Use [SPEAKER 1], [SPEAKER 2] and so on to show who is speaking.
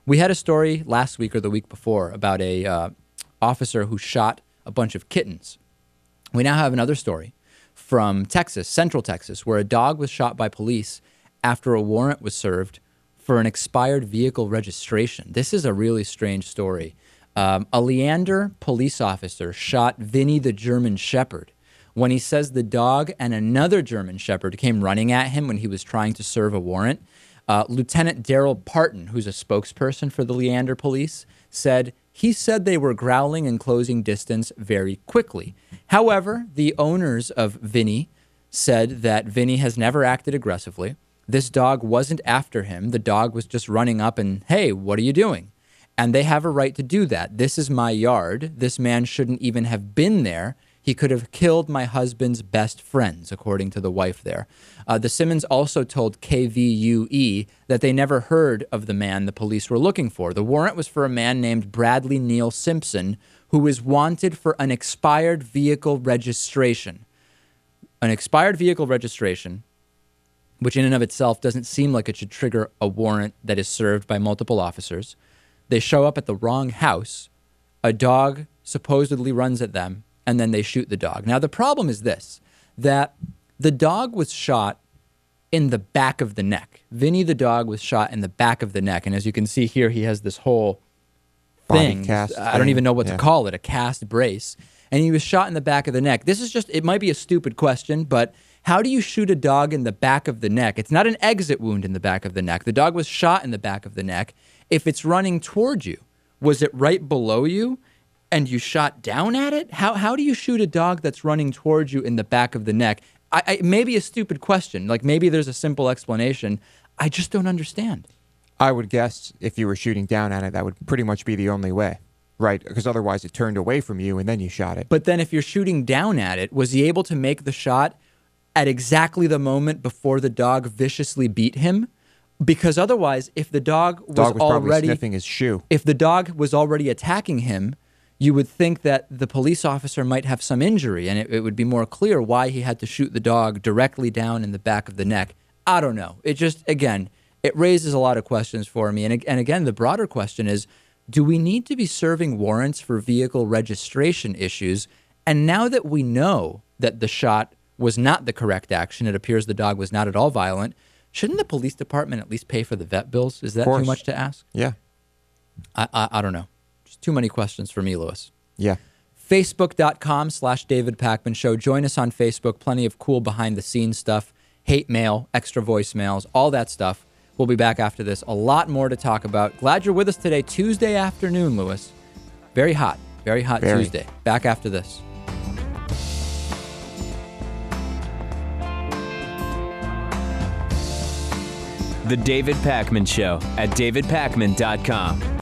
[SPEAKER 1] We had a story last week or the week before about a officer who shot a bunch of kittens. We now have another story from Texas, Central Texas, where a dog was shot by police after a warrant was served for an expired vehicle registration. This is a really strange story. A Leander police officer shot Vinny the German Shepherd when he says the dog and another German Shepherd came running at him when he was trying to serve a warrant. Lieutenant Daryl Parton, who's a spokesperson for the Leander police, said he said they were growling and closing distance very quickly. However, the owners of Vinny said that Vinny has never acted aggressively. This dog wasn't after him. The dog was just running up and, hey, what are you doing? And they have a right to do that. This is my yard. This man shouldn't even have been there. He could have killed my husband's best friends, according to the wife there. The Simmons also told KVUE that they never heard of the man the police were looking for. The warrant was for a man named Bradley Neal Simpson, who is wanted for an expired vehicle registration. An expired vehicle registration, which in and of itself doesn't seem like it should trigger a warrant that is served by multiple officers. They show up at the wrong house. A dog supposedly runs at them, and then they shoot the dog. Now, the problem is this, that the dog was shot in the back of the neck. Vinny the dog was shot in the back of the neck. And as you can see here, he has this whole thing. I don't even know what to call it, a cast brace. And he was shot in the back of the neck. This is just, it might be a stupid question, but how do you shoot a dog in the back of the neck? It's not an exit wound in the back of the neck. The dog was shot in the back of the neck. If it's running towards you, was it right below you and you shot down at it? How do you shoot a dog that's running towards you in the back of the neck? Maybe a stupid question. Like maybe there's a simple explanation. I just don't understand.
[SPEAKER 2] I would guess if you were shooting down at it, that would pretty much be the only way, right? Because otherwise it turned away from you and then you shot it.
[SPEAKER 1] But then if you're shooting down at it, was he able to make the shot at exactly the moment before the dog viciously beat him? Because otherwise, if the dog was
[SPEAKER 2] probably
[SPEAKER 1] already
[SPEAKER 2] sniffing his shoe,
[SPEAKER 1] if the dog was already attacking him, you would think that the police officer might have some injury, and it would be more clear why he had to shoot the dog directly down in the back of the neck. I don't know. It just, again, it raises a lot of questions for me. And again, the broader question is, do we need to be serving warrants for vehicle registration issues? And now that we know that the shot was not the correct action, it appears the dog was not at all violent, shouldn't the police department at least pay for the vet bills? Is that too much to ask?
[SPEAKER 2] Yeah.
[SPEAKER 1] I don't know. Just too many questions for me, Lewis.
[SPEAKER 2] Yeah.
[SPEAKER 1] Facebook.com/David Pakman Show. Join us on Facebook. Plenty of cool behind-the-scenes stuff, hate mail, extra voicemails, all that stuff. We'll be back after this. A lot more to talk about. Glad you're with us today, Tuesday afternoon, Lewis. Very hot Tuesday. Back after this.
[SPEAKER 3] The David Pakman Show at davidpakman.com.